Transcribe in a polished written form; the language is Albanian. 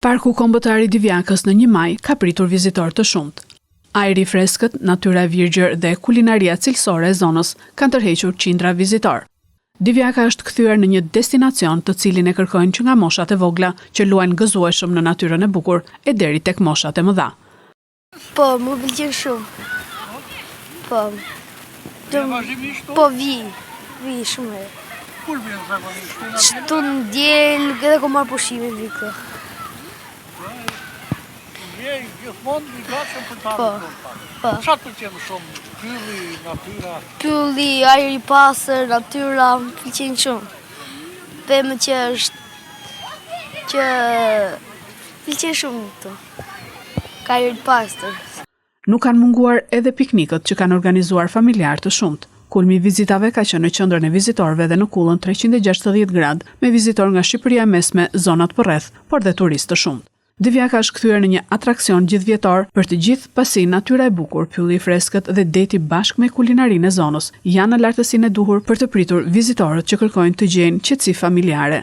Parku Kombëtar i Divjakës në 1 maj ka pritur vizitorë të shumtë. Ajri i freskët, natyra e virgjër dhe kulinaria cilësore e zonës kanë tërhequr qindra vizitorë. Divjaka është kthyer në një destinacion të cilin e kërkojnë që nga moshat e vogla që luajnë gëzueshëm në natyrën e bukur e deri tek moshat e mëdha. Po, më pëlqen shumë. Po. Po vi shumë. Kur vjen zakonisht? Çtu në diel, edhe ku marr pushime vi këtu. Je gjithmonë i gatshëm për ta. Po. Çfarë pëlqen shumë? Pylli, natyra. Pylli, ajri i pastër, natyra, më pëlqen shumë. Pemë që pëlqen shumë këtu. Ka ajri i pastër. Nuk kanë munguar edhe piknikët që kanë organizuar familjar të shumtë. Kulmi i vizitave ka qenë në qendrën e vizitorëve dhe në kullën 360 gradë me vizitorë nga Shqipëria e Mesme, zonat përreth, por dhe turistë të shumtë. Divjaka është kthyer në një atraksion gjithvjetor për të gjithë pasi natyra e bukur, pylli i freskët dhe deti bashkë me kulinarinë e zonës janë në lartësinë e duhur për të pritur vizitorët që kërkojnë të gjejnë qetësi familjare.